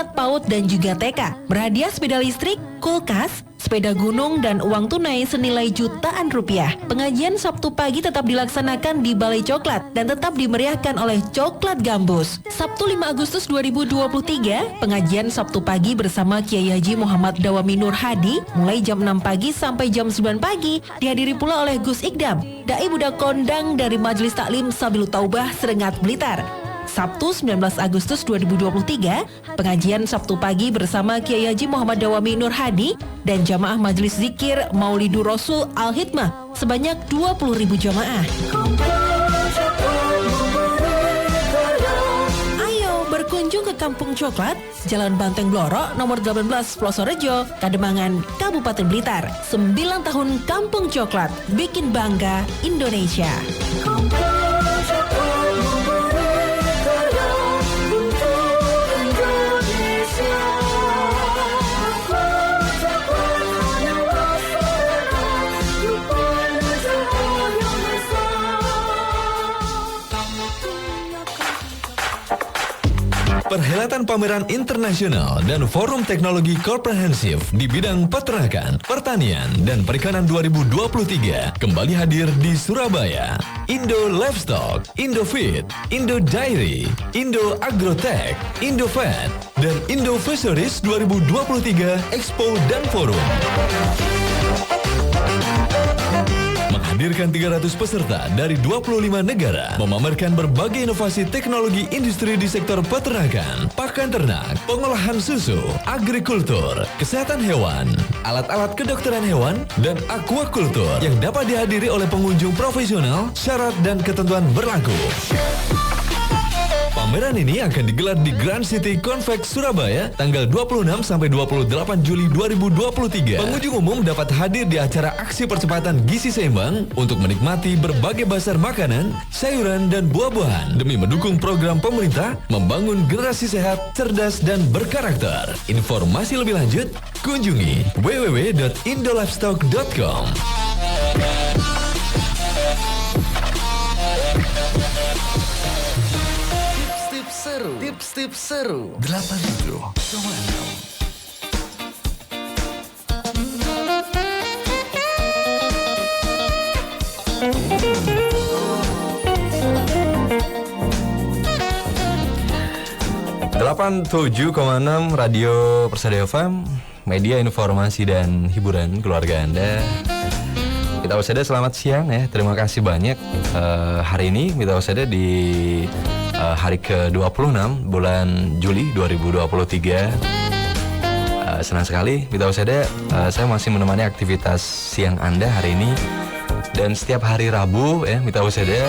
tingkat PAUD dan juga TK. Berhadiah sepeda listrik, kulkas, sepeda gunung, dan uang tunai senilai jutaan rupiah. Pengajian Sabtu pagi tetap dilaksanakan di Balai Coklat dan tetap dimeriahkan oleh Coklat Gambus. Sabtu 5 Agustus 2023, pengajian Sabtu pagi bersama Kiai Haji Muhammad Dawami Nur Hadi mulai jam 6 pagi sampai jam 9 pagi dihadiri pula oleh Gus Ikdam, Dai Budak Kondang dari Majelis Taklim Sabilut Taubah Serengat Blitar. Sabtu 19 Agustus 2023, pengajian Sabtu pagi bersama Kiai Haji Muhammad Dawami Nur Hadi dan jamaah Majelis Zikir Maulidur Rasul Al-Hidmah sebanyak 20.000 jamaah. Ayo berkunjung ke Kampung Coklat, Jalan Banteng Bloro, nomor 18 Plosorejo, Kademangan, Kabupaten Blitar. 9 tahun Kampung Coklat, bikin bangga Indonesia. Perhelatan pameran internasional dan forum teknologi komprehensif di bidang peternakan, pertanian, dan perikanan 2023 kembali hadir di Surabaya. Indo Livestock, Indo Feed, Indo Dairy, Indo Agrotech, Indo Vet, dan Indo Fisheries 2023 Expo dan Forum. Menghadirkan 300 peserta dari 25 negara, memamerkan berbagai inovasi teknologi industri di sektor peternakan, pakan ternak, pengolahan susu, agrikultur, kesehatan hewan, alat-alat kedokteran hewan, dan aquaculture yang dapat dihadiri oleh pengunjung profesional, syarat dan ketentuan berlaku. Pameran ini akan digelar di Grand City Convex Surabaya tanggal 26 sampai 28 Juli 2023. Pengunjung umum dapat hadir di acara aksi percepatan gizi seimbang untuk menikmati berbagai bazar makanan, sayuran, dan buah-buahan demi mendukung program pemerintah membangun generasi sehat, cerdas, dan berkarakter. Informasi lebih lanjut, kunjungi www.indolivestock.com. Tips-tips seru 87,6. Radio Persada FM, media informasi dan hiburan keluarga Anda. Mitra Wasada, selamat siang ya. Terima kasih banyak. Hari ini Mitra Wasada di hari ke-26 bulan Juli 2023. Senang sekali Mitra Wasada, saya masih menemani aktivitas siang Anda hari ini. Dan setiap hari Rabu ya Mitra Wasada,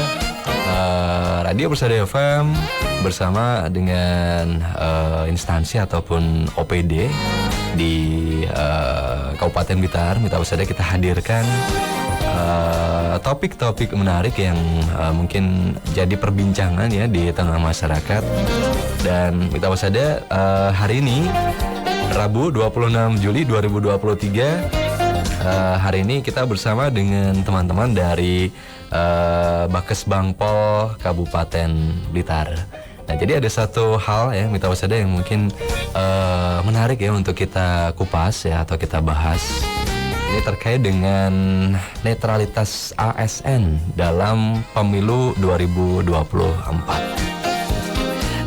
Radio Persada FM bersama dengan instansi ataupun OPD di Kabupaten Blitar, Mitra Wasada, kita hadirkan topik-topik menarik yang mungkin jadi perbincangan ya di tengah masyarakat. Dan Mitra Wasada, hari ini Rabu 26 Juli 2023, hari ini kita bersama dengan teman-teman dari Bakes Bangpol Kabupaten Blitar. Nah, jadi ada satu hal ya Mitra Wasada yang mungkin menarik ya untuk kita kupas ya atau kita bahas. Ini terkait dengan netralitas ASN dalam pemilu 2024.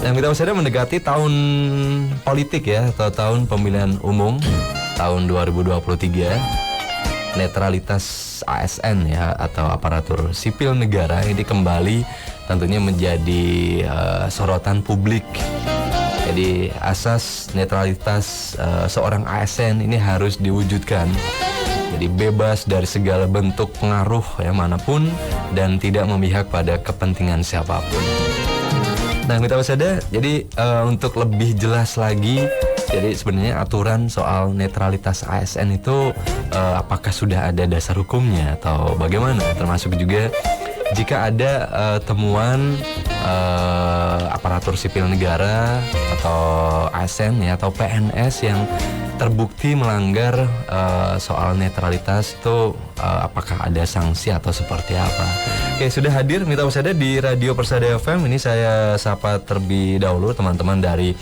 Dan Mitra Wasada mendekati tahun politik ya atau tahun pemilihan umum tahun 2023. Netralitas ASN ya atau aparatur sipil negara ini kembali tentunya menjadi sorotan publik. Jadi asas netralitas seorang ASN ini harus diwujudkan. Jadi bebas dari segala bentuk pengaruh ya manapun dan tidak memihak pada kepentingan siapapun. Nah, Mitra Wasada, jadi untuk lebih jelas lagi, jadi sebenarnya aturan soal netralitas ASN itu apakah sudah ada dasar hukumnya atau bagaimana? Termasuk juga jika ada temuan aparatur sipil negara atau ASN ya atau PNS yang terbukti melanggar soal netralitas itu, apakah ada sanksi atau seperti apa? Oke, sudah hadir Mitra Wasada di Radio Persada FM. Ini saya sapa terlebih dahulu teman-teman dari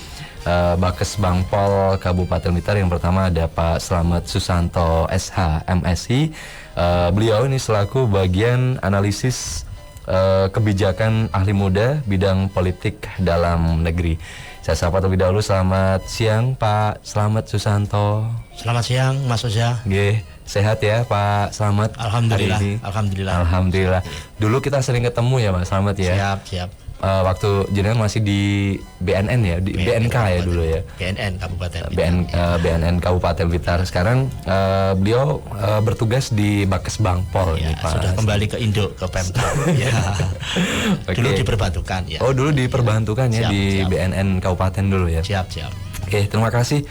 Bakes Bangpol Kabupaten Blitar. Yang pertama ada Pak Slamet Susanto SH MSI. Beliau ini selaku bagian analisis kebijakan ahli muda bidang politik dalam negeri. Saya sapa terlebih dahulu. Selamat siang Pak Slamet Susanto. Selamat siang Mas Oza. Sehat ya Pak Slamet? Alhamdulillah. Hari ini? Alhamdulillah. Dulu kita sering ketemu ya Pak Slamet ya. Siap. Waktu jenengan masih di BNN ya, di BNK ya dulu ya. BNN Kabupaten Blitar. BNN Kabupaten Blitar. Sekarang beliau bertugas di Bakes Bangpol Ya, nih Pak. sudah kembali ke induk, ke Pemda. Ya. Oke. Dulu diperbantukan ya. Oh, dulu diperbantukan ya di Siap. BNN Kabupaten dulu ya. Siap. Oke, terima kasih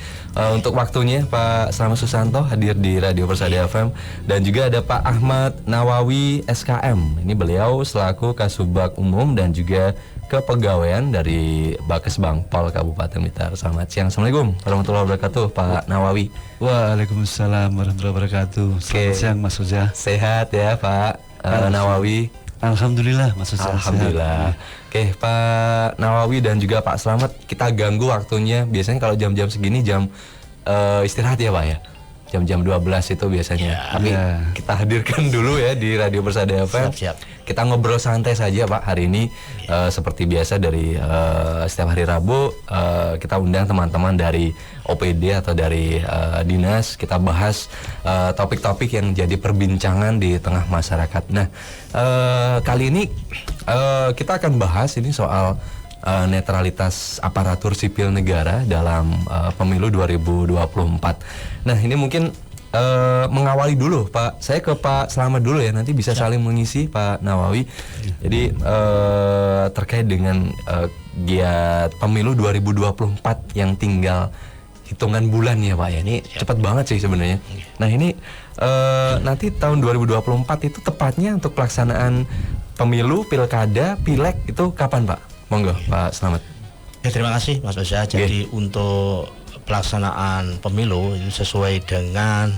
untuk waktunya Pak Slamet Susanto hadir di Radio Persada FM. Dan juga ada Pak Ahmad Nawawi SKM. Ini beliau selaku Kasubag Umum dan juga Kepegawaian dari Bakes Bangpol Kabupaten Blitar. Selamat siang. Assalamualaikum warahmatullahi wabarakatuh Pak Nawawi. Waalaikumsalam warahmatullahi wabarakatuh. Selamat siang Mas Uza. Sehat ya Pak Nawawi? Alhamdulillah Mas Uza. Alhamdulillah. Oke Pak Nawawi dan juga Pak Slamet, kita ganggu waktunya. Biasanya kalau jam-jam segini jam istirahat ya Pak ya. Jam-jam 12 itu biasanya. Tapi kita hadirkan dulu ya di Radio Persada FM. Siap. Kita ngobrol santai saja Pak hari ini. Seperti biasa dari setiap hari Rabu kita undang teman-teman dari OPD atau dari dinas. Kita bahas topik-topik yang jadi perbincangan di tengah masyarakat. Nah kali ini kita akan bahas ini soal netralitas aparatur sipil negara dalam pemilu 2024. Nah ini mungkin mengawali dulu Pak, saya ke Pak Slamet dulu ya, nanti bisa saling mengisi Pak Nawawi. Jadi terkait dengan giat pemilu 2024 yang tinggal hitungan bulan ya Pak ya, ini cepat banget sih sebenarnya. Nah ini nanti tahun 2024 itu tepatnya untuk pelaksanaan pemilu, pilkada, pileg itu kapan Pak? Monggo Pak Slamet. Ya, terima kasih Mas Oza. Jadi untuk pelaksanaan pemilu itu sesuai dengan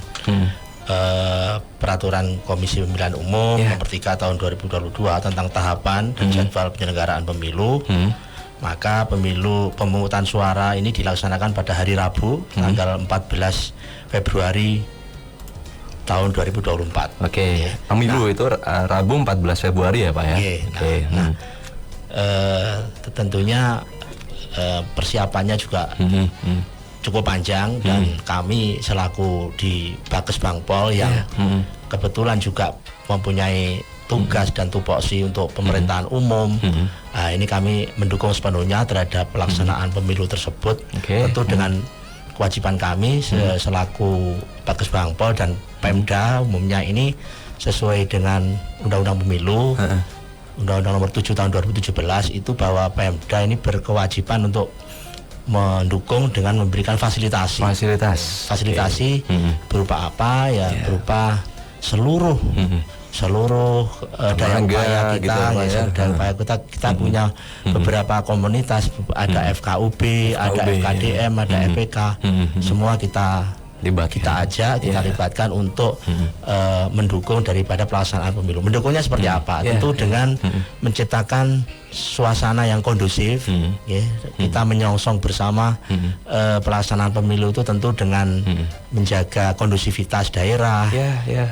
peraturan Komisi Pemilihan Umum nomor 3 tahun 2022 tentang tahapan dan jadwal penyelenggaraan pemilu. Maka pemungutan suara ini dilaksanakan pada hari Rabu tanggal 14 Februari tahun 2024. Oke. Pemilu itu Rabu 14 Februari ya Pak ya. Tentunya persiapannya juga cukup panjang dan kami selaku di Bakes Bangpol yang kebetulan juga mempunyai tugas dan tupoksi untuk pemerintahan umum. Ini kami mendukung sepenuhnya terhadap pelaksanaan pemilu tersebut. Tentu dengan kewajiban kami selaku Bakes Bangpol dan Pemda umumnya ini sesuai dengan Undang-Undang Pemilu. Undang-Undang nomor 7 tahun 2017 itu bahwa Pemda ini berkewajiban untuk mendukung dengan memberikan fasilitasi berupa apa ya, berupa seluruh daya upaya kita, kita punya beberapa komunitas, ada FKUB, ada FKDM, ada FPK, semua kita ajak, kita libatkan untuk mendukung daripada pelaksanaan pemilu. Mendukungnya seperti apa? Tentu dengan menciptakan suasana yang kondusif. Kita menyongsong bersama pelaksanaan pemilu itu tentu dengan menjaga kondusivitas daerah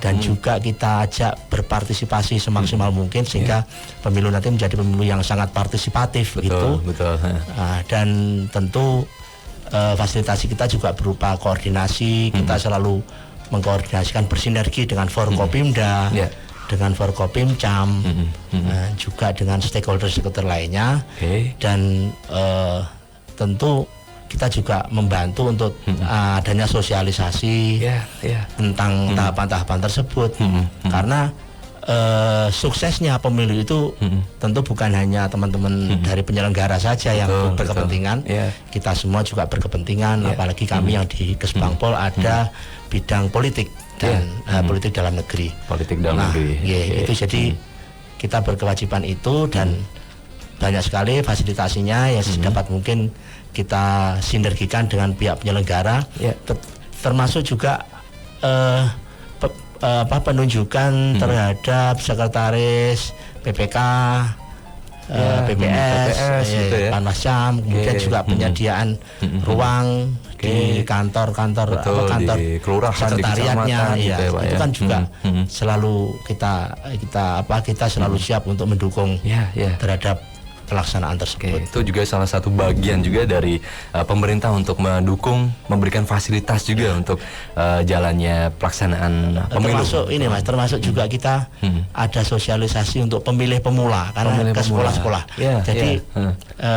dan juga kita ajak berpartisipasi semaksimal mungkin sehingga pemilu nanti menjadi pemilu yang sangat partisipatif. Betul. Dan tentu fasilitasi kita juga berupa koordinasi. Kita selalu mengkoordinasikan bersinergi dengan Forkopimda, dengan Forkopimcam, juga dengan stakeholder lainnya. Dan tentu kita juga membantu untuk adanya sosialisasi tentang tahapan-tahapan tersebut. Karena suksesnya pemilu itu tentu bukan hanya teman-teman dari penyelenggara saja yang berkepentingan. Kita semua juga berkepentingan, apalagi kami yang di Kesbangpol ada bidang politik dan politik dalam negeri. Itu jadi kita berkewajiban itu dan banyak sekali fasilitasinya yang sedapat mungkin kita sinergikan dengan pihak penyelenggara, termasuk juga penunjukan terhadap sekretaris PPK, PPS, gitu ya. Panwascam, kemudian juga penyediaan ruang di kantor-kantor di kelurahan, sekretariatnya, di kecamatan, gitu ya, Pak, itu ya. kan juga selalu kita selalu siap untuk mendukung terhadap pelaksanaan tersebut. Itu juga salah satu bagian juga dari pemerintah untuk mendukung, memberikan fasilitas juga untuk jalannya pelaksanaan pemilu. Termasuk ini Mas, termasuk juga kita ada sosialisasi untuk pemilih pemula karena ke sekolah-sekolah. Jadi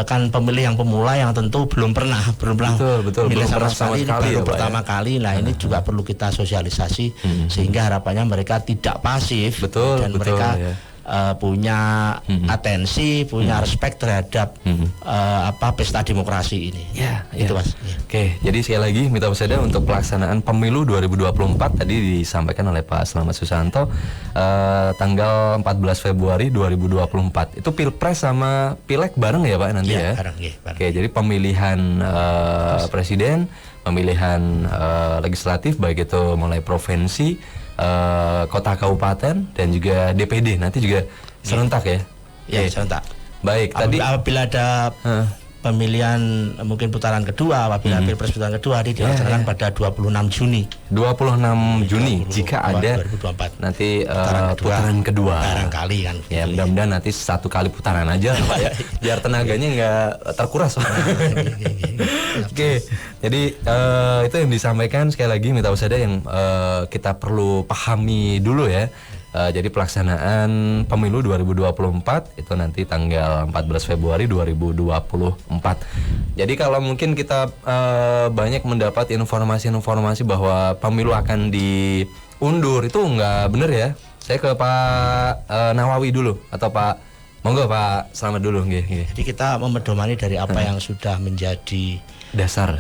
kan pemilih yang pemula yang tentu belum pernah betul, milih belum sama pernah sekali, ini baru pertama kali. Nah, ini juga perlu kita sosialisasi sehingga harapannya mereka tidak pasif dan mereka punya atensi, punya respect terhadap pesta demokrasi ini. Itu Mas. Oke, jadi sekali lagi Mitra Pesada untuk pelaksanaan pemilu 2024 tadi disampaikan oleh Pak Slamet Susanto tanggal 14 Februari 2024. Itu Pilpres sama Pileg bareng ya Pak nanti ya? Bareng. Oke, jadi pemilihan presiden, pemilihan legislatif baik itu mulai provinsi, kota kabupaten dan juga DPD nanti juga serentak ya? Ya, serentak. Baik, tadi apabila ada pemilihan mungkin putaran kedua, apabila Pilpres putaran kedua dilaksanakan pada 26 Juni. 26 Juni jika ada 2024. nanti putaran kedua. Barangkali kan. Ya, mudah-mudahan nanti satu kali putaran aja Pak ya. Biar tenaganya nggak terkuras. Oke, jadi itu yang disampaikan sekali lagi Mitra Pesada yang kita perlu pahami dulu ya. Jadi pelaksanaan pemilu 2024 itu nanti tanggal 14 Februari 2024. Jadi kalau mungkin kita banyak mendapat informasi-informasi bahwa pemilu akan diundur, itu nggak benar ya. Saya ke Pak Nawawi dulu atau Pak, monggo Pak Slamet dulu. Jadi kita memedomani dari apa yang sudah menjadi dasar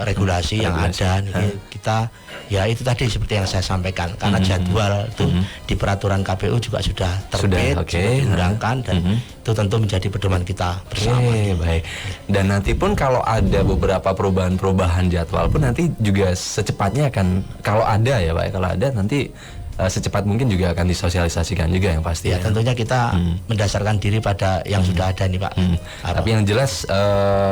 regulasi yang ada. Kita ya itu tadi seperti yang saya sampaikan karena jadwal itu di peraturan KPU juga sudah terbit, sudah diundangkan dan itu tentu menjadi pedoman kita bersama. Baik. Dan nanti pun kalau ada beberapa perubahan jadwal pun nanti juga secepatnya akan, kalau ada ya Pak, kalau ada nanti secepat mungkin juga akan disosialisasikan juga yang pasti. Ya, tentunya kita mendasarkan diri pada yang sudah ada nih Pak. Tapi yang jelas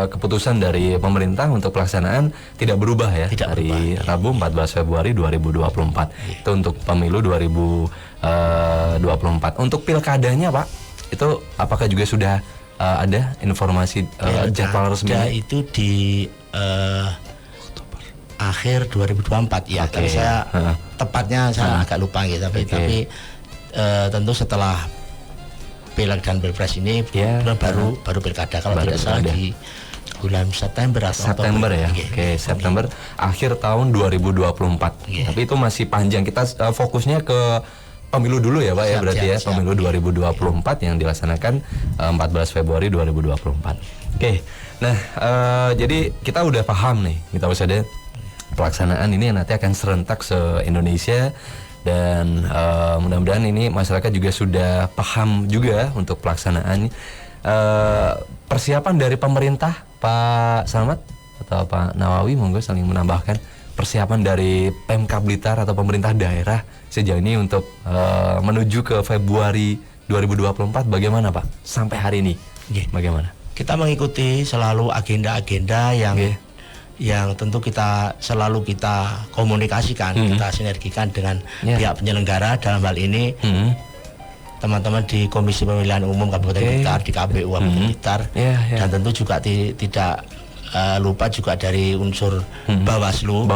keputusan dari pemerintah untuk pelaksanaan tidak berubah ya, dari Rabu 14 Februari 2024. Itu untuk pemilu 2024. Untuk pilkadanya Pak, itu apakah juga sudah ada informasi jadwal resmi? Itu di akhir 2024 ya, tapi saya tepatnya saya agak lupa gitu, tapi tentu setelah Pileg dan Pilpres ini baru pilkada kalau tidak salah di bulan September atau September ya. September akhir tahun 2024. Tapi itu masih panjang. Kita fokusnya ke pemilu dulu ya Pak ya, berarti ya pemilu 2024 yang dilaksanakan 14 Februari 2024. Nah jadi kita udah paham nih Mitra Pesada, pelaksanaan ini nanti akan serentak se-Indonesia dan mudah-mudahan ini masyarakat juga sudah paham juga untuk pelaksanaan. Persiapan dari pemerintah Pak Slamet atau Pak Nawawi monggo saling menambahkan persiapan dari Pemkab Blitar atau pemerintah daerah sejauh ini untuk menuju ke Februari 2024 bagaimana Pak sampai hari ini? Bagaimana? Kita mengikuti selalu agenda-agenda yang tentu kita selalu kita komunikasikan, kita sinergikan dengan pihak penyelenggara dalam hal ini teman-teman di Komisi Pemilihan Umum Kabupaten Blitar, di KPU Kabupaten Blitar, dan tentu juga tidak lupa juga dari unsur Bawaslu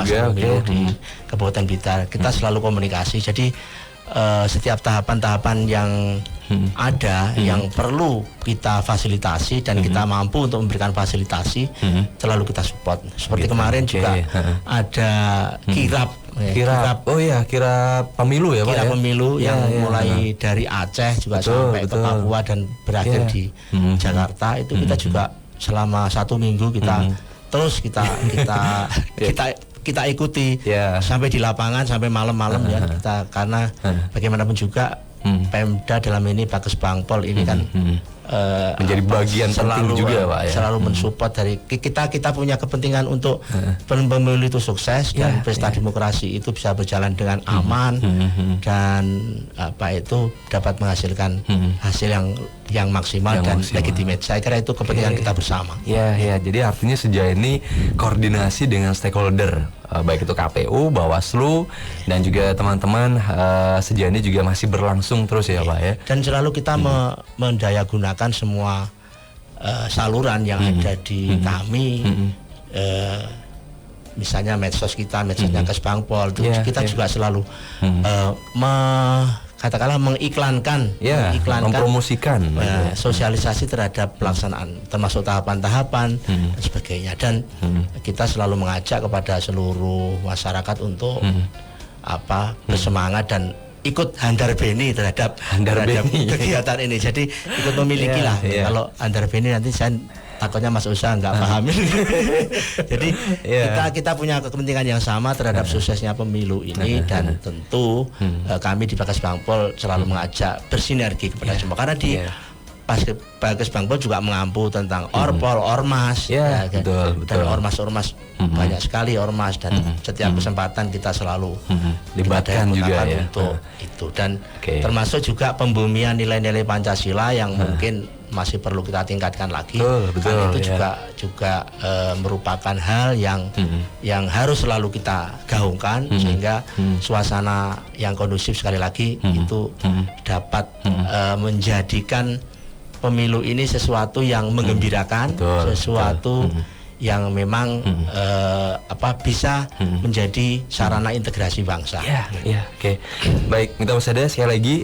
juga di Kabupaten Blitar. Kita selalu komunikasi. Jadi setiap tahapan-tahapan yang ada yang perlu kita fasilitasi dan kita mampu untuk memberikan fasilitasi selalu kita support. Seperti kemarin juga ada kirap pemilu ya Pak. Kirap pemilu yang mulai dari Aceh juga sampai ke Papua dan berakhir di Jakarta. Itu kita juga selama 1 minggu kita terus kita ikuti sampai di lapangan sampai malam-malam ya kita, karena bagaimanapun juga Pemda dalam ini Bages Bangpol ini kan menjadi bagian penting juga Pak ya. Selalu mensupport dari kita punya kepentingan untuk pemilu itu sukses dan pesta demokrasi itu bisa berjalan dengan aman dan dapat menghasilkan hasil yang maksimal Yang dan maksimal. legitimate. Saya kira itu kepentingan kita bersama. Ya, jadi artinya sejauh ini koordinasi dengan stakeholder, baik itu KPU, Bawaslu, dan juga teman-teman sejauh ini juga masih berlangsung terus ya Pak ya. Dan selalu kita mendayagunakan semua saluran yang ada di kami, misalnya medsos kita, medsosnya Kesbangpol, itu kita juga selalu katakanlah mengiklankan, mempromosikan sosialisasi terhadap pelaksanaan, termasuk tahapan-tahapan dan sebagainya. Dan kita selalu mengajak kepada seluruh masyarakat untuk bersemangat dan ikut handar beni terhadap kegiatan ini. Jadi ikut memiliki lah. Kalau handar beni nanti saya takutnya Mas Usa nggak pahamin. Jadi kita punya kepentingan yang sama terhadap suksesnya pemilu ini, dan tentu kami di Bagas Bangpol selalu mengajak bersinergi kepada semua, karena di Bagas Bangpol juga mengampu tentang Orpol, Ormas, betul. dan ormas-ormas banyak sekali ormas, dan setiap kesempatan kita selalu libatkan juga ya untuk itu, dan termasuk juga pembumian nilai-nilai Pancasila yang mungkin masih perlu kita tingkatkan lagi. Karena itu juga merupakan hal yang harus selalu kita gaungkan, sehingga suasana yang kondusif sekali lagi itu dapat menjadikan pemilu ini sesuatu yang menggembirakan, sesuatu yang memang bisa menjadi sarana integrasi bangsa. Baik, Mitra Wasada, sekali lagi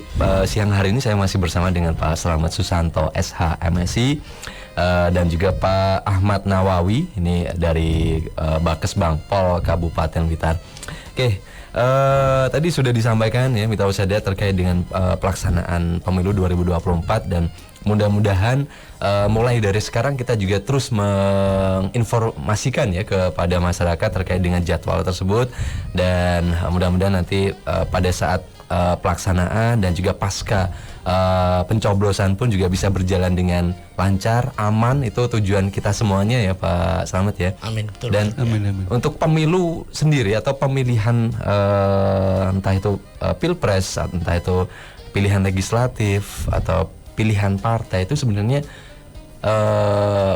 siang hari ini saya masih bersama dengan Pak Slamet Susanto, SH, MSI, dan juga Pak Ahmad Nawawi, ini dari Bagas Bangpol Kabupaten Blitar. Tadi sudah disampaikan ya Mitra Wasada terkait dengan pelaksanaan pemilu 2024, dan mudah-mudahan mulai dari sekarang kita juga terus menginformasikan ya kepada masyarakat terkait dengan jadwal tersebut, dan mudah-mudahan nanti pada saat pelaksanaan dan juga pasca pencoblosan pun juga bisa berjalan dengan lancar, aman. Itu tujuan kita semuanya ya Pak Slamet ya. Amin, betul. Dan untuk pemilu sendiri atau pemilihan entah itu pilpres, entah itu pilihan legislatif atau pilihan partai, itu sebenarnya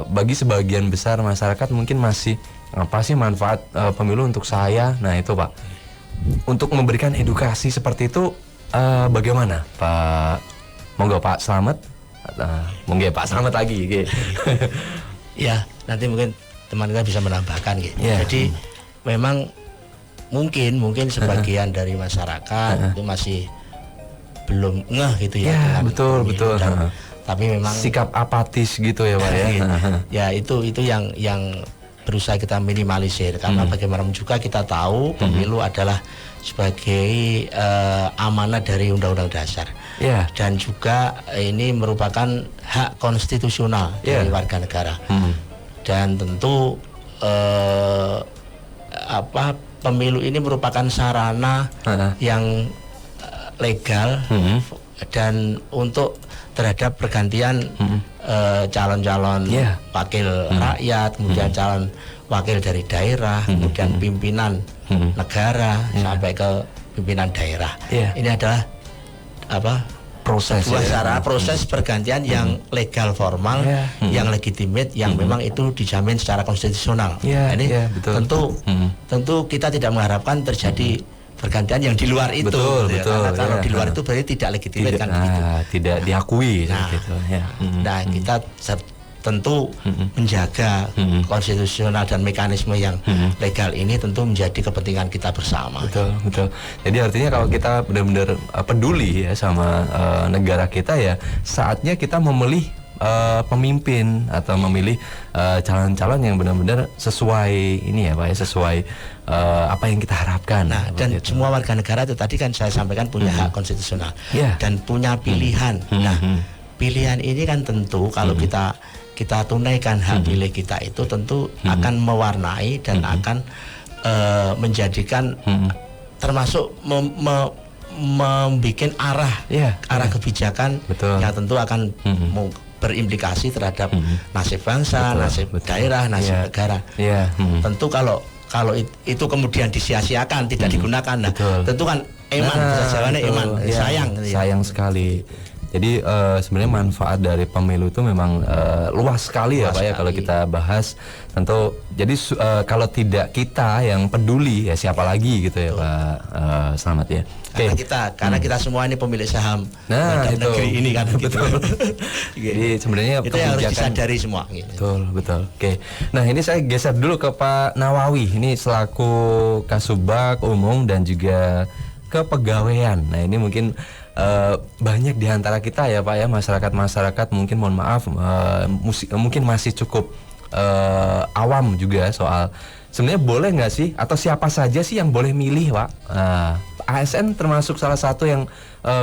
bagi sebagian besar masyarakat mungkin masih apa sih manfaat pemilu untuk saya. Nah itu Pak, untuk memberikan edukasi seperti itu bagaimana Pak? Monggo Pak Slamet, monggo Pak Slamet lagi. Ya, nanti mungkin teman kita bisa menambahkan gitu. Jadi memang mungkin sebagian dari masyarakat itu masih belum ngeh gitu ya. Betul. Tapi memang sikap apatis gitu ya Pak ya. Ya itu yang berusaha kita minimalisir, karena bagaimanapun juga kita tahu pemilu adalah sebagai amanah dari Undang-Undang Dasar, dan juga ini merupakan hak konstitusional dari warga negara, dan tentu pemilu ini merupakan sarana yang legal dan untuk terhadap pergantian calon-calon wakil rakyat, kemudian calon wakil dari daerah, kemudian pimpinan negara sampai ke pimpinan daerah. Ini adalah proses pergantian yang legal formal, yang legitimate, yang memang itu dijamin secara konstitusional. Ini tentu kita tidak mengharapkan terjadi pergantian yang di luar itu. Karena kalau di luar itu berarti tidak legitimate, kan begitu. Tidak diakui. Nah, kita tentu menjaga konstitusional dan mekanisme yang legal ini tentu menjadi kepentingan kita bersama. Betul. Jadi artinya kalau kita benar-benar peduli ya sama negara kita, ya saatnya kita memilih pemimpin atau memilih calon-calon yang benar-benar sesuai ini ya Pak ya, sesuai apa yang kita harapkan. Nah, dan semua warga negara itu tadi kan saya sampaikan punya hak konstitusional dan punya pilihan. Nah, pilihan ini kan tentu kalau kita tunaikan hak pilih kita itu tentu akan mewarnai dan akan menjadikan termasuk membuat arah kebijakan yang tentu akan berimplikasi terhadap nasib bangsa, nasib daerah, nasib negara. Tentu kalau itu kemudian disia-siakan, tidak digunakan, tentu kan sayang sayang sekali. Jadi sebenarnya manfaat dari pemilu itu memang luas sekali ya Pak ya kalau kita bahas. Tentu jadi kalau tidak kita yang peduli ya siapa lagi gitu ya Pak Slamet ya. Karena kita semua ini pemilik saham negeri ini kan betul. Jadi sebenarnya itu yang harus disadari semua. Gitu. Betul. Oke. Nah ini saya geser dulu ke Pak Nawawi. Ini selaku Kasubag Umum dan juga kepegawaian. Nah ini mungkin banyak di antara kita ya Pak ya masyarakat mungkin mohon maaf mungkin masih cukup awam juga soal sebenarnya boleh nggak sih atau siapa saja sih yang boleh milih Pak? ASN termasuk salah satu yang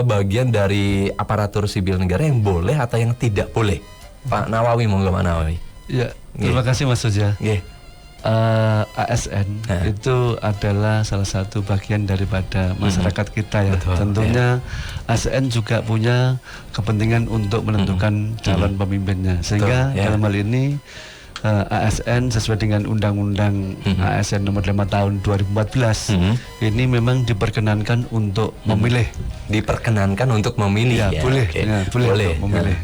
bagian dari aparatur sipil negara yang boleh atau yang tidak boleh. Pak Nawawi monggo Pak Nawawi. Ya, terima kasih Mas Soja. ASN itu adalah salah satu bagian daripada masyarakat kita ya. Betul, tentunya ASN juga punya kepentingan untuk menentukan calon pemimpinnya. Sehingga dalam hal ini ASN sesuai dengan Undang-Undang ASN nomor 5 tahun 2014 ini memang diperkenankan untuk memilih. Diperkenankan untuk memilih ya? Boleh, boleh untuk memilih.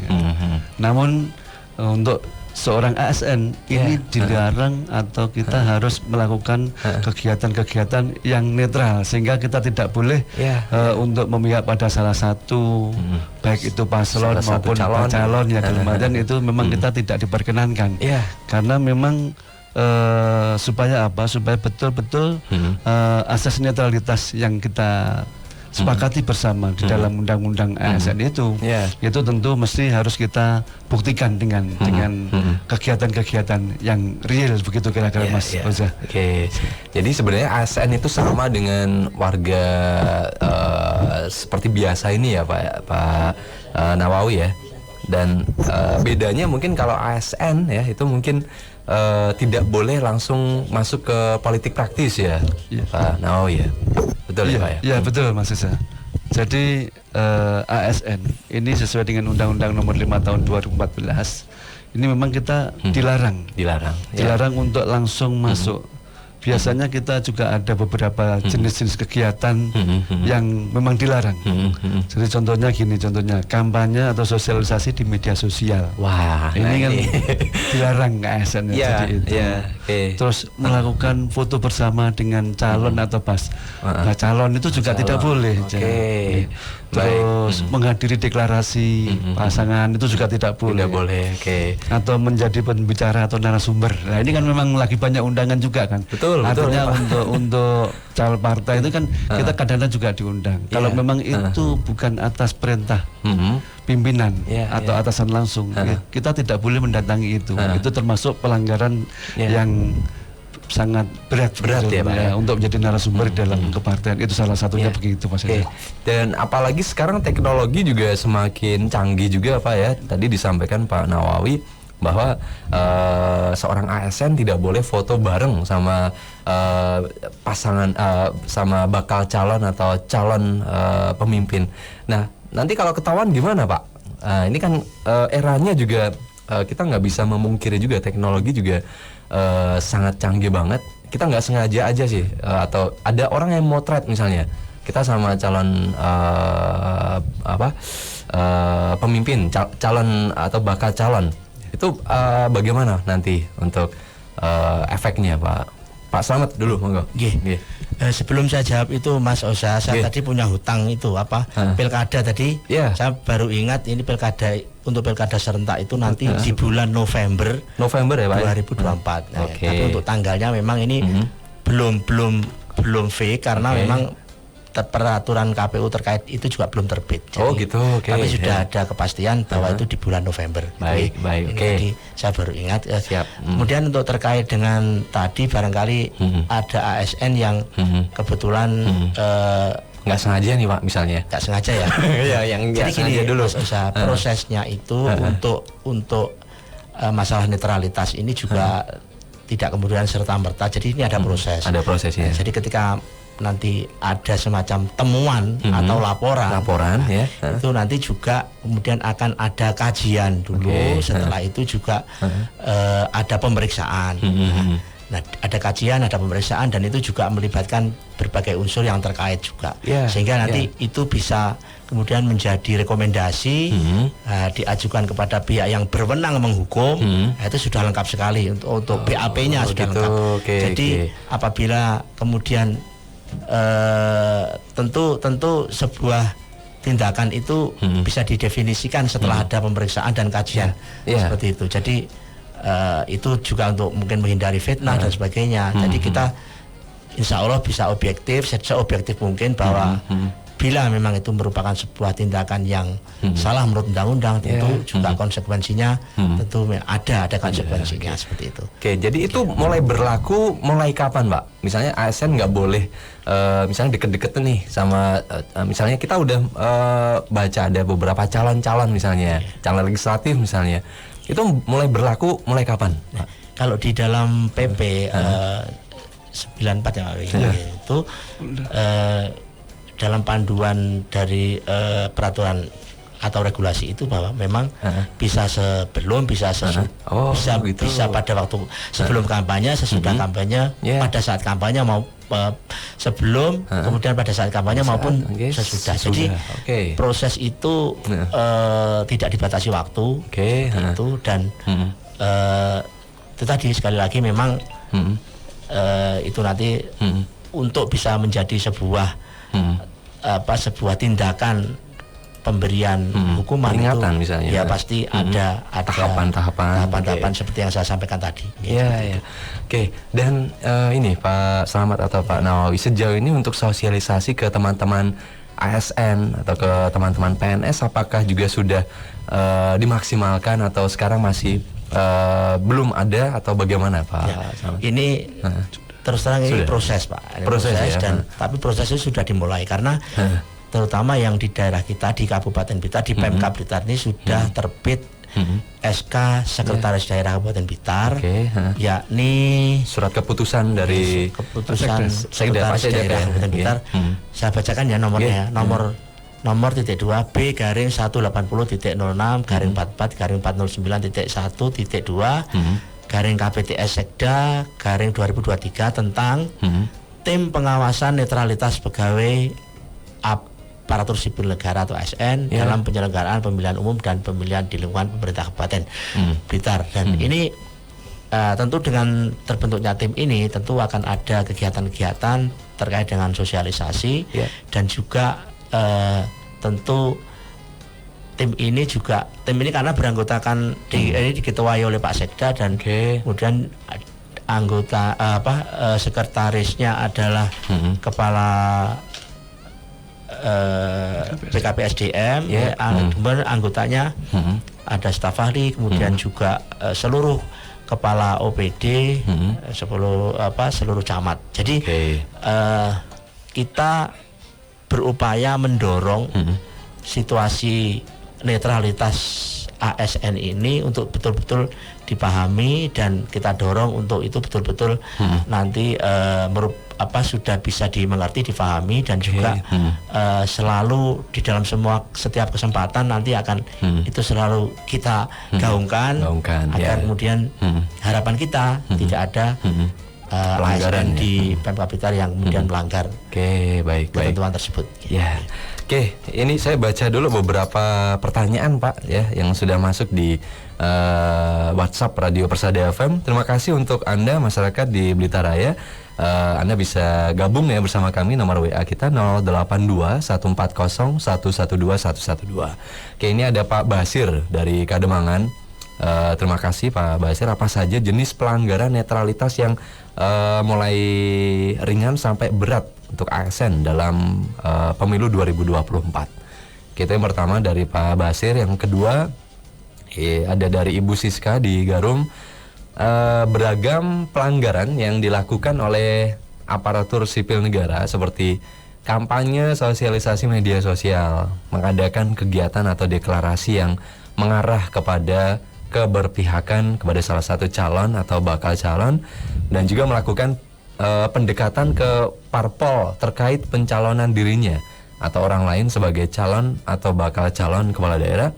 Namun untuk seorang ASN ini dilarang atau kita harus melakukan kegiatan-kegiatan yang netral sehingga kita tidak boleh untuk memihak pada salah satu baik itu paslon maupun calon ya kemudian itu memang kita tidak diperkenankan karena memang supaya betul-betul asas netralitas yang kita sepakati bersama di dalam undang-undang ASN itu tentu mesti harus kita buktikan dengan kegiatan-kegiatan yang real begitu kira-kira Mas Oza. Jadi sebenarnya ASN itu sama dengan warga seperti biasa ini ya Pak Nawawi ya. Dan bedanya mungkin kalau ASN ya itu mungkin tidak boleh langsung masuk ke politik praktis ya Pak Nawawi ya. Betul ya Pak ya? Ya betul Mas Isa. Jadi ASN ini sesuai dengan Undang-Undang nomor 5 tahun 2014 ini memang kita dilarang untuk langsung masuk. Biasanya kita juga ada beberapa jenis-jenis kegiatan yang memang dilarang. Jadi contohnya kampanye atau sosialisasi di media sosial. Wah, ini kan dilarang ASN jadi itu. Terus melakukan foto bersama dengan calon atau calon itu juga tidak boleh. Terus menghadiri deklarasi pasangan itu juga tidak boleh. Atau menjadi pembicara atau narasumber. Nah ini kan memang lagi banyak undangan juga kan. Artinya untuk calon partai itu kan kita kadang-kadang juga diundang. Kalau memang itu bukan atas perintah pimpinan atau atasan langsung, kita tidak boleh mendatangi itu. Itu termasuk pelanggaran yang sangat berat ya Pak ya, untuk menjadi narasumber dalam kepartian itu salah satunya begitu Mas. Dan apalagi sekarang teknologi juga semakin canggih juga Pak ya. Tadi disampaikan Pak Nawawi bahwa seorang ASN tidak boleh foto bareng sama pasangan sama bakal calon atau calon pemimpin. Nah nanti kalau ketahuan gimana Pak? Ini kan eranya juga kita nggak bisa memungkiri juga teknologi juga sangat canggih banget. Kita nggak sengaja aja sih atau ada orang yang motret misalnya kita sama calon pemimpin calon atau bakal calon itu bagaimana nanti untuk efeknya Pak Slamet dulu monggo. Sebelum saya jawab itu Mas Oza, saya tadi punya hutang itu pilkada tadi. Saya baru ingat ini untuk pilkada serentak itu nanti di bulan November ya Pak 2024. Tapi untuk tanggalnya memang ini belum fix karena memang peraturan KPU terkait itu juga belum terbit. Jadi, tapi sudah ada kepastian bahwa itu di bulan November. Baik. Jadi saya baru ingat. Kemudian untuk terkait dengan tadi barangkali ada ASN yang kebetulan nggak sengaja nih Pak misalnya. Nggak sengaja ya. Jadi gini dulu prosesnya itu untuk masalah netralitas ini juga tidak kemudian serta-merta. Jadi ini ada proses. Ada prosesnya. Jadi ketika nanti ada semacam temuan atau laporan itu nanti juga kemudian akan ada kajian dulu. Setelah itu juga ada pemeriksaan. Nah, ada kajian, ada pemeriksaan, dan itu juga melibatkan berbagai unsur yang terkait juga. Sehingga nanti itu bisa kemudian menjadi rekomendasi diajukan kepada pihak yang berwenang menghukum. Itu sudah lengkap sekali untuk BAP-nya sudah lengkap. Jadi apabila kemudian tentu sebuah tindakan itu bisa didefinisikan setelah ada pemeriksaan dan kajian seperti itu. Jadi itu juga untuk mungkin menghindari fitnah dan sebagainya. Jadi kita insya Allah bisa objektif, seobjektif mungkin bahwa bila memang itu merupakan sebuah tindakan yang salah menurut undang-undang, tentu juga konsekuensinya tentu ada konsekuensinya seperti itu. Oke, jadi itu mulai berlaku mulai kapan, Pak? Misalnya ASN nggak boleh misalnya deket-deket nih sama misalnya kita udah baca ada beberapa calon-calon misalnya, calon legislatif misalnya. Itu mulai berlaku mulai kapan? Nah, kalau di dalam PP 94 itu dalam panduan dari peraturan atau regulasi itu bahwa memang bisa sebelum, bisa bisa pada waktu sebelum kampanye, sesudah kampanye, pada saat kampanye mau sebelum, kemudian pada saat kampanye maupun sesudah. Jadi proses itu tidak dibatasi waktu, itu dan itu tadi sekali lagi memang itu nanti untuk bisa menjadi sebuah sebuah tindakan pemberian hukuman peringatan itu misalnya. Ya pasti ada tahapan-tahapan seperti yang saya sampaikan tadi. Iya. Oke. Dan ini Pak Slamet atau Pak Nawawi, sejauh ini untuk sosialisasi ke teman-teman ASN atau ke teman-teman PNS apakah juga sudah dimaksimalkan atau sekarang masih belum ada atau bagaimana Pak? Ini terus terang ini proses Pak. Proses dan tapi proses itu sudah dimulai karena terutama yang di daerah kita di Kabupaten Blitar, di Pemkab Blitar ini sudah terbit SK Sekretaris Daerah Kabupaten Blitar, yakni surat keputusan dari Sekretaris Daerah Kabupaten Blitar. Saya bacakan ya nomornya, nomor titik 2 B/180.00/449.1.2 /KPTS/Sekda/2023 tentang tim pengawasan netralitas pegawai aparatur sipil negara atau ASN dalam penyelenggaraan pemilihan umum dan pemilihan di lingkungan pemerintah Kabupaten Blitar. Dan ini tentu dengan terbentuknya tim ini tentu akan ada kegiatan-kegiatan terkait dengan sosialisasi dan juga tentu tim ini karena beranggotakan ini diketuai oleh Pak Sekda dan kemudian anggota sekretarisnya adalah kepala BKPSDM, kemudian anggotanya ada staf ahli, kemudian juga seluruh kepala OPD, seluruh camat. Jadi kita berupaya mendorong situasi netralitas ASN ini untuk betul-betul dipahami dan kita dorong untuk itu betul-betul nanti sudah bisa dimengerti, dipahami dan juga selalu di dalam setiap kesempatan nanti akan itu selalu kita gaungkan agar kemudian harapan kita tidak ada ASN di Pemkab Blitar yang kemudian melanggar ketentuan tersebut. Oke, ini saya baca dulu beberapa pertanyaan Pak ya yang sudah masuk di WhatsApp Radio Persada FM. Terima kasih untuk Anda masyarakat di Blitar Raya. Anda bisa gabung ya bersama kami, nomor WA kita 082-140-112-112. Oke, ini ada Pak Basir dari Kademangan. Terima kasih Pak Basir. Apa saja jenis pelanggaran netralitas yang mulai ringan sampai berat untuk ASN dalam pemilu 2024? Kita yang pertama dari Pak Basir, yang kedua ada dari Ibu Siska di Garum. Beragam pelanggaran yang dilakukan oleh aparatur sipil negara seperti kampanye, sosialisasi media sosial, mengadakan kegiatan atau deklarasi yang mengarah kepada keberpihakan kepada salah satu calon atau bakal calon, dan juga melakukan pendekatan ke parpol terkait pencalonan dirinya atau orang lain sebagai calon atau bakal calon kepala daerah.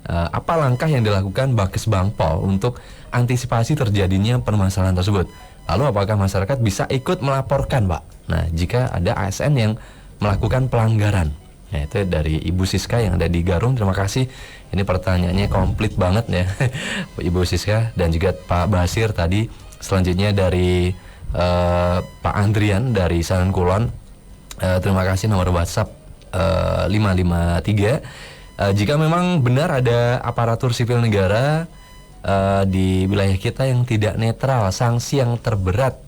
Apa langkah yang dilakukan Bakes Bangpol untuk antisipasi terjadinya permasalahan tersebut? Lalu apakah masyarakat bisa ikut melaporkan, Pak? Nah, jika ada ASN yang melakukan pelanggaran. Nah, itu dari Ibu Siska yang ada di Garung. Terima kasih. Ini pertanyaannya komplit banget ya, Ibu Siska, dan juga Pak Basir tadi. Selanjutnya dari Pak Andrian dari Sanan Kulon. Terima kasih, nomor WhatsApp 553. Jika memang benar ada aparatur sipil negara di wilayah kita yang tidak netral, sanksi yang terberat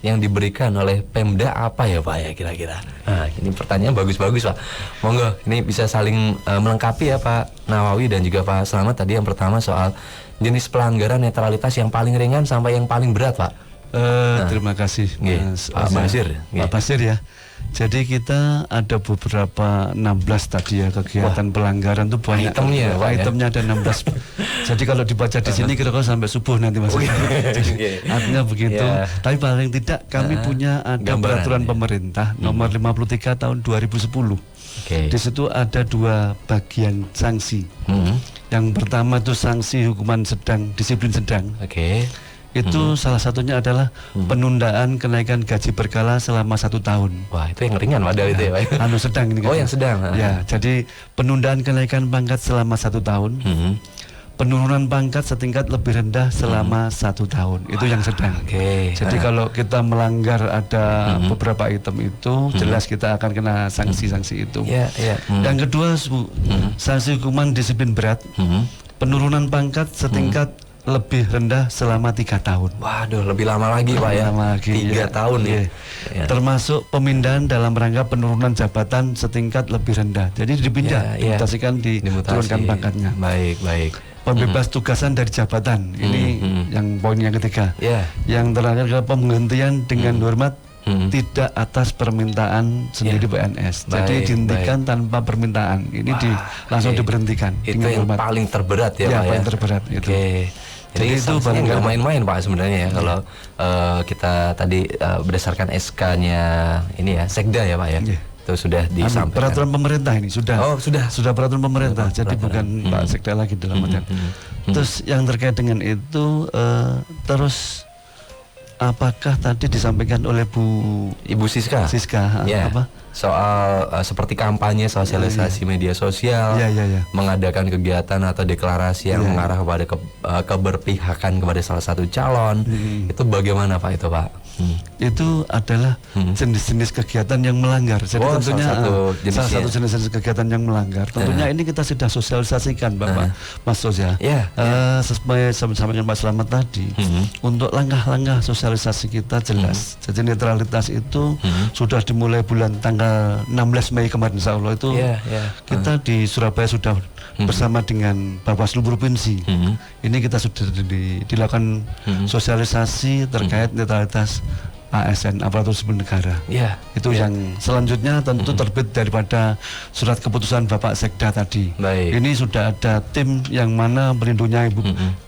yang diberikan oleh Pemda apa ya Pak ya kira-kira? Nah, ini pertanyaan bagus-bagus Pak. Monggo, ini bisa saling melengkapi ya Pak Nawawi dan juga Pak Slamet. Tadi yang pertama soal jenis pelanggaran netralitas yang paling ringan sampai yang paling berat Pak. Terima kasih Mas Pak Basir. Pak Basir ya. Jadi kita ada beberapa 16 tadi ya kegiatan pelanggaran tuh banyak. Itemnya ada 16. Jadi kalau dibaca di sini kira-kira sampai subuh nanti Mas. Jadi, artinya begitu. Tapi paling tidak kami punya ada peraturan pemerintah nomor 53 tahun 2010. Di situ ada 2 bagian sanksi. Yang pertama itu sanksi hukuman sedang, disiplin sedang. Itu salah satunya adalah penundaan kenaikan gaji berkala selama 1 tahun. Wah, itu yang ringan padahal itu ya Pak. Sedang ini. Yang sedang. Ya, jadi penundaan kenaikan pangkat selama 1 tahun. Penurunan pangkat setingkat lebih rendah selama 1 tahun. Itu yang sedang. Jadi kalau kita melanggar ada beberapa item itu, jelas kita akan kena sanksi-sanksi itu. Yang kedua, sanksi hukuman disiplin berat. Penurunan pangkat setingkat lebih rendah selama 3 tahun. Waduh, lebih lama lagi Pak ya. 3 tahun ya. Termasuk pemindahan dalam rangka penurunan jabatan setingkat lebih rendah. Jadi dipindah, dimutasikan, diturunkan pangkatnya. Baik. Pembebas tugasan dari jabatan. Ini yang poin yang ketiga. Yang terakhir adalah pemberhentian dengan hormat tidak atas permintaan sendiri PNS. Jadi dihentikan tanpa permintaan. Ini langsung diberhentikan. Itu yang hormat. Paling terberat ya Pak ya. Paling terberat itu. Jadi itu nggak main-main Pak sebenarnya ya. Kalau kita tadi berdasarkan SK-nya ini ya Sekda ya Pak ya. Itu sudah disampaikan. Peraturan pemerintah ini sudah. Sudah peraturan pemerintah. Jadi bukan Pak Sekda lagi dalam artian. Terus yang terkait dengan itu terus apakah tadi disampaikan oleh Ibu Siska? Apa? Soal seperti kampanye, sosialisasi media sosial, mengadakan kegiatan atau deklarasi yang mengarah kepada keberpihakan kepada salah satu calon, itu bagaimana Pak itu Pak? Itu adalah jenis-jenis kegiatan yang melanggar. Jadi tentunya salah satu jenis kegiatan yang melanggar. Tentunya ini kita sudah sosialisasikan Bapak Mas Soja. Sesuai sama dengan Pak Slamet tadi, untuk langkah-langkah sosialisasi kita jelas. Jadi netralitas itu sudah dimulai bulan tanggal 16 Mei kemarin insya Allah itu kita di Surabaya sudah bersama dengan Bawaslu Provinsi. Ini kita sudah dilakukan sosialisasi terkait netralitas ASN, aparatur sipil negara. Itu yang selanjutnya tentu terbit daripada surat keputusan Bapak Sekda tadi. Ini sudah ada tim yang mana pelindungnya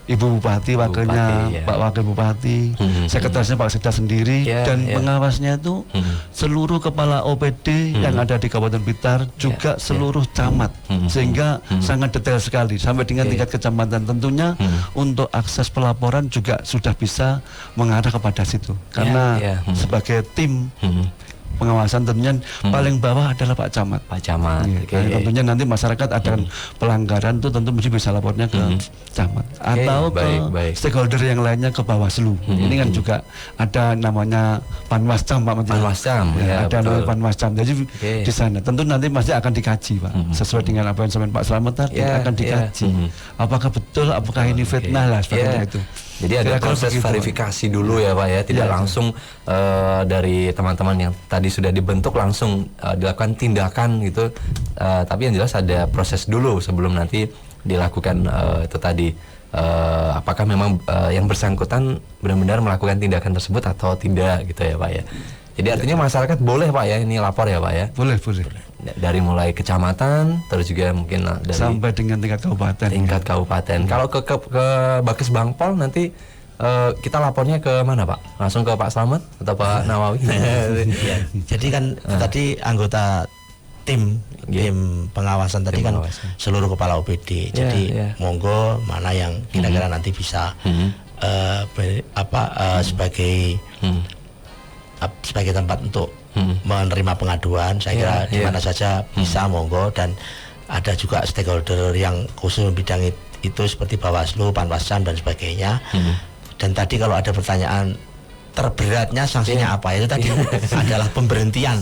Ibu Bupati, wakilnya Pak Wakil Bupati, sekretarisnya Pak Sekda sendiri, dan pengawasnya itu seluruh kepala OPD yang ada di Kabupaten Blitar, juga seluruh camat, sehingga sangat detail sekali sampai dengan tingkat kecamatan. Tentunya untuk akses pelaporan juga sudah bisa mengarah kepada situ, karena sebagai tim pengawasan tentunya paling bawah adalah Pak Camat. Tentunya nanti masyarakat ada pelanggaran itu tentu mesti bisa lapornya ke Camat atau ke stakeholder yang lainnya ke Bawaslu. Ini kan juga ada namanya Panwascam Pak Menteri. Ada namanya Panwascam. Jadi di sana tentu nanti masih akan dikaji Pak. Sesuai dengan apa yang disampaikan Pak Slamet tadi akan dikaji. Apakah betul, apakah ini fitnah lah sebagainya itu. Jadi ada proses verifikasi dulu ya Pak ya, tidak langsung dari teman-teman yang tadi sudah dibentuk langsung dilakukan tindakan gitu, tapi yang jelas ada proses dulu sebelum nanti dilakukan itu tadi, apakah memang yang bersangkutan benar-benar melakukan tindakan tersebut atau tidak gitu ya Pak ya. Jadi artinya masyarakat boleh Pak ya ini lapor ya Pak ya? Boleh. Dari mulai kecamatan, terus juga mungkin dari sampai dengan tingkat kabupaten. Kalau ke Bakes Bangpol nanti kita lapornya ke mana Pak? Langsung ke Pak Slamet atau Pak Nawawi? Jadi kan tadi anggota tim pengawasan tadi kan seluruh kepala OPD. Jadi monggo mana yang kira-kira nanti bisa sebagai tempat untuk menerima pengaduan. Saya kira di mana saja bisa monggo, dan ada juga stakeholder yang khusus bidang itu seperti Bawaslu, Panwascam dan sebagainya. Dan tadi kalau ada pertanyaan terberatnya sanksinya apa, itu tadi adalah pemberhentian.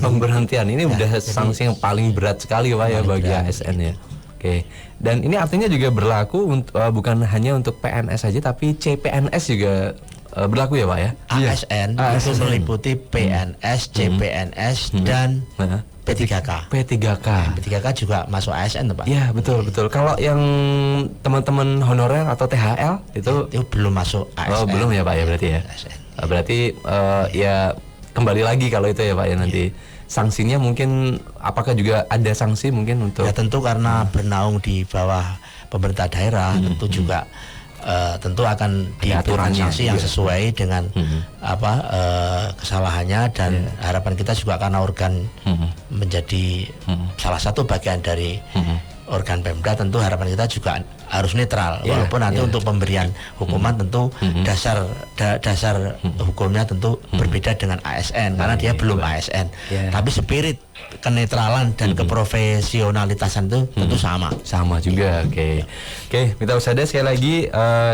Ini udah sanksi yang paling berat sekali Pak ya bagi ASN ya. Oke. Dan ini artinya juga berlaku bukan hanya untuk PNS saja, tapi CPNS juga berlaku ya Pak ya? ASN itu meliputi PNS, CPNS dan P3K. P3K juga masuk ASN Pak? Iya betul. Kalau yang teman-teman honorer atau THL itu belum masuk ASN. Oh belum ya Pak ya berarti ya? ASN. Berarti ya kembali lagi kalau itu ya Pak ya nanti. Sanksinya mungkin apakah juga ada sanksi mungkin untuk? Ya tentu karena bernaung di bawah pemerintah daerah, tentu juga tentu akan diberikan sanksi yang sesuai dengan kesalahannya, dan harapan kita juga karena organ menjadi salah satu bagian dari organ Pemda, tentu harapan kita juga harus netral, walaupun nanti untuk pemberian hukuman tentu dasar hukumnya tentu berbeda dengan ASN karena dia belum ASN, tapi spirit kenetralan dan keprofesionalitasan itu tentu sama juga. Oke, Mitra Usada, sekali lagi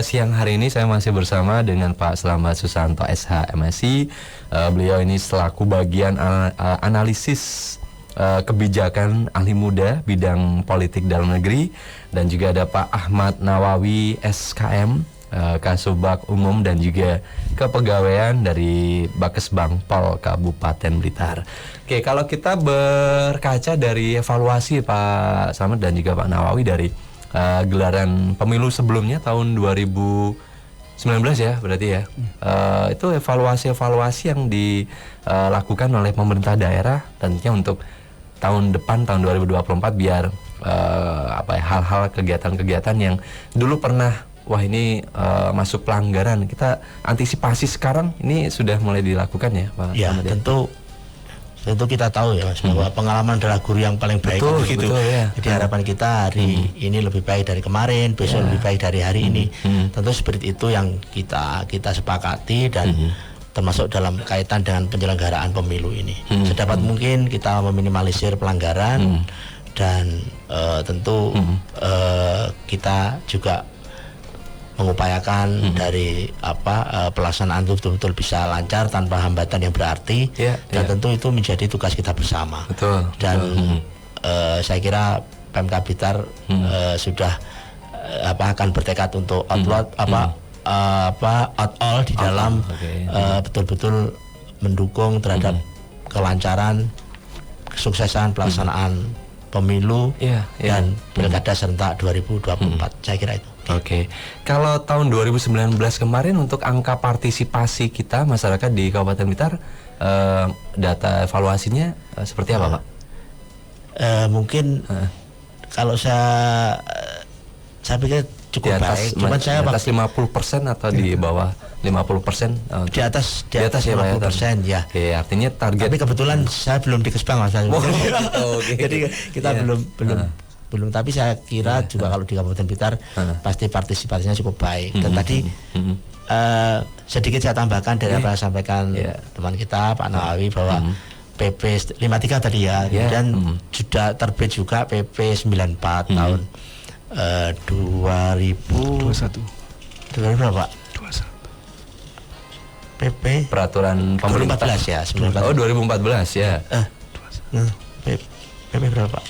siang hari ini saya masih bersama dengan Pak Slamet Susanto SH MSI. Beliau ini selaku bagian analisis kebijakan ahli muda bidang politik dalam negeri, dan juga ada Pak Ahmad Nawawi SKM, Kasubag Umum dan juga Kepegawaian dari Bakesbang Pol Kabupaten Blitar. Oke, kalau kita berkaca dari evaluasi Pak Slamet dan juga Pak Nawawi dari gelaran pemilu sebelumnya tahun 2019 ya berarti ya, itu evaluasi yang dilakukan oleh pemerintah daerah tentunya untuk tahun depan, tahun 2024, biar hal-hal kegiatan-kegiatan yang dulu pernah ini masuk pelanggaran, kita antisipasi sekarang ini sudah mulai dilakukan ya Pak? Ya tentu kita tahu ya Mas, bahwa pengalaman adalah guru yang paling baik. Betul, ya. Jadi harapan kita hari ini lebih baik dari kemarin, besok lebih baik dari hari ini. Tentu seperti itu yang kita sepakati, dan termasuk dalam kaitan dengan penyelenggaraan pemilu ini. Sedapat mungkin kita meminimalisir pelanggaran, dan tentu kita juga mengupayakan dari pelaksanaan itu betul-betul bisa lancar tanpa hambatan yang berarti, dan tentu itu menjadi tugas kita bersama. Dan saya kira Pemkab Blitar sudah akan bertekad untuk outload all di dalam betul-betul mendukung terhadap kelancaran, kesuksesan pelaksanaan pemilu dan pilkada serentak 2024. Saya kira itu. Oke. Kalau tahun 2019 kemarin untuk angka partisipasi kita masyarakat di Kabupaten Blitar, data evaluasinya seperti apa Pak? Mungkin kalau saya pikir cukup baik. Cuman saya di atas 50% atau di bawah 50%? Di atas ya 50% ya. Oke, artinya target. Tapi kebetulan saya belum di Kesbang Mas. Jadi kita belum. Tapi saya kira juga kalau di Kabupaten Blitar pasti partisipasinya cukup baik. Dan tadi sedikit saya tambahkan dari apa yang sampaikan teman kita Pak Nawawi bahwa PP 53 tadi ya, kemudian sudah terbit juga PP 94 tahun 2021 berapa? 21 PP peraturan pemerintah 2014 ya, 2014. Oh 2014 ya. PP berapa?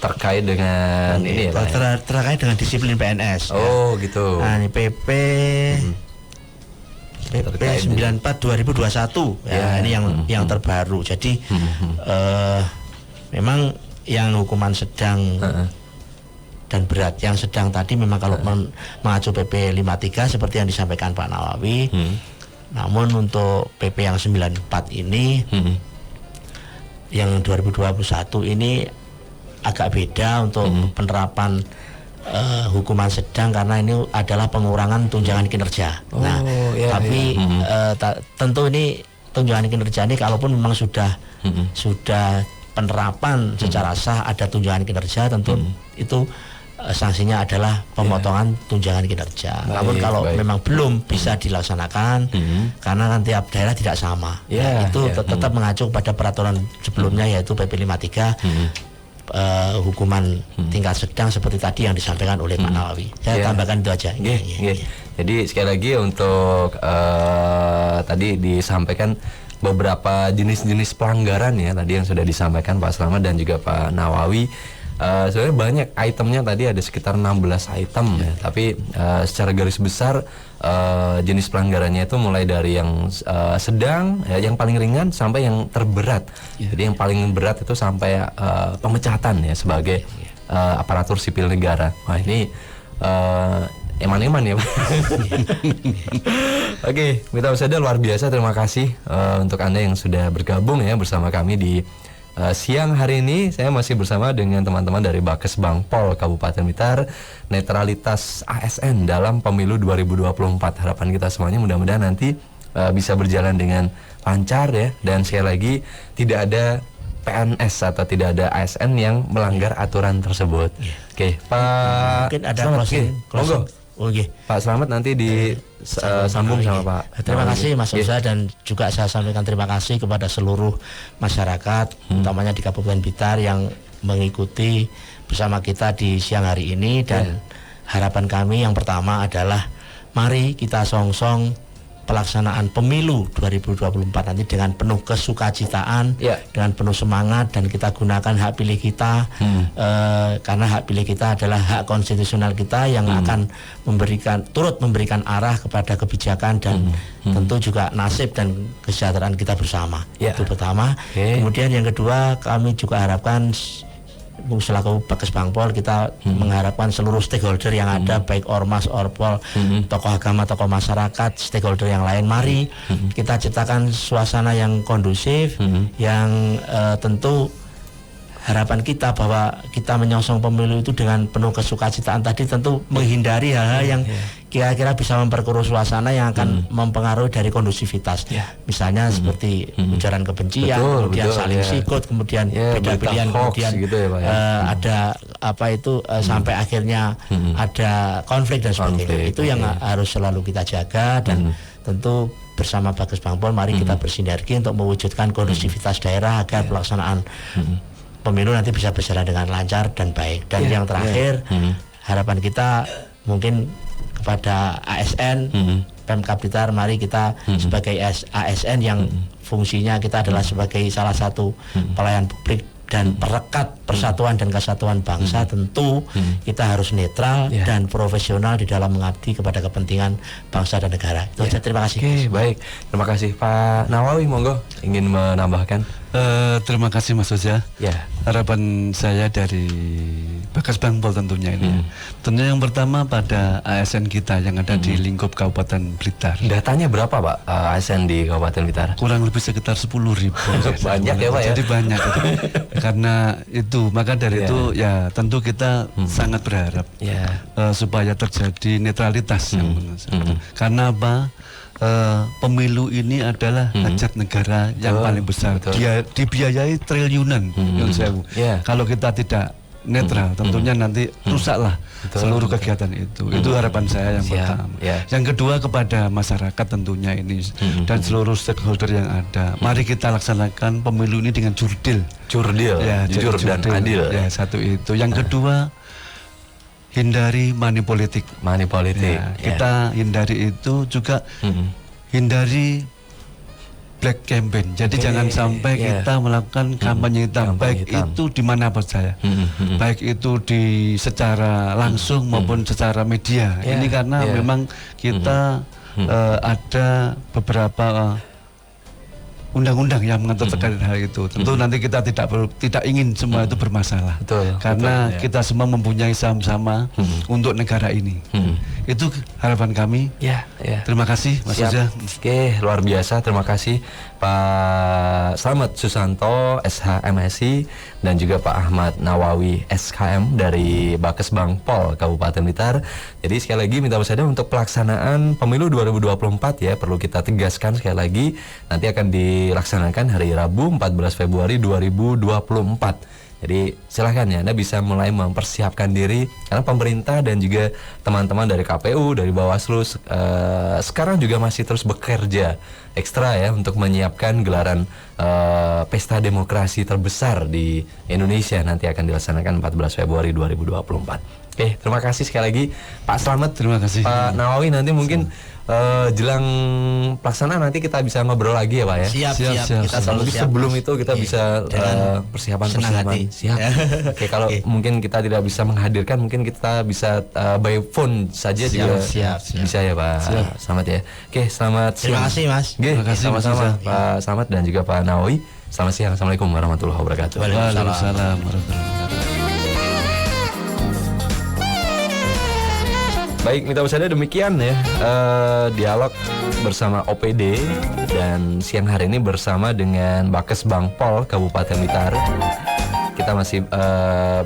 Terkait dengan ini ya Pak? Terkait dengan disiplin PNS. Oh ya. Gitu. Nah ini PP 94 2021 ya, ini yang terbaru. Jadi memang yang hukuman sedang dan berat, yang sedang tadi memang kalau mengacu PP 53 seperti yang disampaikan Pak Nawawi. Namun untuk PP yang 94 ini yang 2021 ini agak beda untuk penerapan hukuman sedang, karena ini adalah pengurangan tunjangan kinerja. Tapi tentu ini tunjangan kinerja ini kalaupun memang sudah penerapan secara sah ada tunjangan kinerja, tentu itu sanksinya adalah pemotongan tunjangan kinerja. Namun kalau memang belum bisa dilaksanakan karena kan tiap daerah tidak sama. Itu tetap mengacu pada peraturan sebelumnya yaitu PP 53 hukuman tingkat sedang seperti tadi yang disampaikan oleh Pak Nawawi. Saya tambahkan itu aja. Jadi sekali lagi untuk tadi disampaikan beberapa jenis-jenis pelanggaran ya tadi yang sudah disampaikan Pak Slamet dan juga Pak Nawawi. Sebenarnya banyak itemnya tadi ada sekitar 16 item ya. Tapi secara garis besar jenis pelanggarannya itu mulai dari yang sedang ya, yang paling ringan sampai yang terberat. Jadi yang paling berat itu sampai pemecatan ya sebagai aparatur sipil negara. Wah ini eman-eman ya Pak. Oke, Mitra Pesada luar biasa, terima kasih untuk Anda yang sudah bergabung ya bersama kami di siang hari ini. Saya masih bersama dengan teman-teman dari Bakes Bangpol Kabupaten Blitar. Netralitas ASN dalam pemilu 2024. Harapan kita semuanya mudah-mudahan nanti bisa berjalan dengan lancar ya. Dan sekali lagi tidak ada PNS atau tidak ada ASN yang melanggar aturan tersebut. Oke, Pak. Mungkin ada closing. Pak Slamet nanti sambung sama Pak. Terima kasih Mas Oza dan juga saya sampaikan terima kasih kepada seluruh masyarakat, utamanya di Kabupaten Blitar yang mengikuti bersama kita di siang hari ini. Dan harapan kami yang pertama adalah mari kita songsong pelaksanaan pemilu 2024 nanti dengan penuh kesukacitaan, dengan penuh semangat, dan kita gunakan hak pilih kita karena hak pilih kita adalah hak konstitusional kita yang akan turut memberikan arah kepada kebijakan dan tentu juga nasib dan kesejahteraan kita bersama. Itu pertama. Kemudian yang kedua, kami juga harapkan selaku Bakes Bangpol kita mengharapkan seluruh stakeholder yang ada, baik ormas, orpol, tokoh agama, tokoh masyarakat, stakeholder yang lain, mari kita ciptakan suasana yang kondusif, yang tentu harapan kita bahwa kita menyongsong pemilu itu dengan penuh kesukacitaan tadi, tentu menghindari hal-hal yang kira-kira bisa memperkeruh suasana yang akan mempengaruhi dari kondusivitas. Misalnya seperti ujaran kebencian, kemudian saling sikut, kemudian beda pilihan, kemudian gitu ada apa itu sampai akhirnya ada konflik dan sebagainya. Itu yang harus selalu kita jaga. Dan tentu bersama Bakes Bangpol mari kita bersinergi untuk mewujudkan kondusivitas daerah agar pelaksanaan pemilu nanti bisa berjalan dengan lancar dan baik. Dan yang terakhir, harapan kita mungkin kepada ASN, Pemkab Blitar, mari kita sebagai ASN yang fungsinya kita adalah sebagai salah satu pelayan publik dan perekat persatuan dan kesatuan bangsa, tentu kita harus netral dan profesional di dalam mengabdi kepada kepentingan bangsa dan negara. Itu saja, terima kasih. Baik, terima kasih Pak Nawawi, monggo ingin menambahkan. Terima kasih Mas Oza. Harapan saya dari Bakes Bangpol tentunya ini. Tentunya yang pertama pada ASN kita yang ada di lingkup Kabupaten Blitar. Datanya berapa Pak ASN di Kabupaten Blitar? Kurang lebih sekitar 10.000. Banyak ya Pak ya? Jadi banyak. Karena itu, maka dari itu ya tentu kita sangat berharap supaya terjadi netralitas yang benar. Karena apa? Pemilu ini adalah hajat negara yang paling besar. Dia dibiayai triliunan. Kalau kita tidak netral, tentunya nanti rusaklah seluruh kegiatan itu. Itu harapan saya yang pertama. Yang kedua kepada masyarakat tentunya ini dan seluruh stakeholder yang ada. Mari kita laksanakan pemilu ini dengan jurdil, jujur dan adil. Satu itu. Yang kedua, hindari money politik. Kita hindari itu juga, hindari black campaign. Jadi jangan sampai kita melakukan kampanye hitam, baik itu di mana saja, baik itu di secara langsung maupun secara media. Ini karena memang kita ada beberapa undang-undang yang mengatur terkait hal itu. Tentu nanti kita tidak ingin semua itu bermasalah. Karena kita semua mempunyai sama-sama untuk negara ini. Itu harapan kami. Terima kasih Mas Oza. Oke, luar biasa. Terima kasih Pak Slamet Susanto, SH MSI, dan juga Pak Ahmad Nawawi, SKM dari Bakes Bangpol Kabupaten Blitar. Jadi sekali lagi minta pesada untuk pelaksanaan pemilu 2024 ya, perlu kita tegaskan sekali lagi, nanti akan dilaksanakan hari Rabu 14 Februari 2024. Jadi silahkan ya, Anda bisa mulai mempersiapkan diri karena pemerintah dan juga teman-teman dari KPU, dari Bawaslu sekarang juga masih terus bekerja ekstra ya untuk menyiapkan gelaran pesta demokrasi terbesar di Indonesia nanti akan dilaksanakan 14 Februari 2024. Oke, terima kasih sekali lagi Pak Slamet. Terima kasih Pak Nawawi. Nanti mungkin jelang pelaksanaan nanti kita bisa ngobrol lagi ya Pak ya. Siap. Kita selalu Mungkin siap. sebelum itu kita bisa persiapan. Siap. Oke, kalau mungkin kita tidak bisa menghadirkan, mungkin kita bisa by phone saja juga. Siap. Bisa ya Pak. Selamat ya. Oke, selamat siang. Terima kasih Mas. Terima kasih, Sama-sama Mas. Pak Slamet dan juga Pak Nawawi. Selamat siang. Assalamualaikum warahmatullahi wabarakatuh. Waalaikumsalam warahmatullahi wabarakatuh. Baik, mitra pesada, demikian ya dialog bersama OPD dan siang hari ini bersama dengan Bakes Bangpol Kabupaten Blitar. Kita masih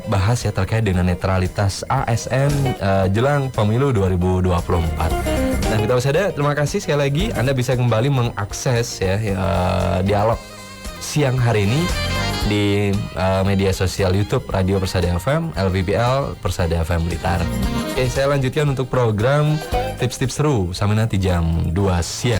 bahas ya terkait dengan netralitas ASN jelang pemilu 2024. Dan mitra pesada, terima kasih sekali lagi. Anda bisa kembali mengakses ya dialog siang hari ini di media sosial YouTube Radio Persada FM, LPPL Persada FM Blitar. Oke, saya lanjutkan untuk program tips-tips seru sampai nanti jam 2 siang.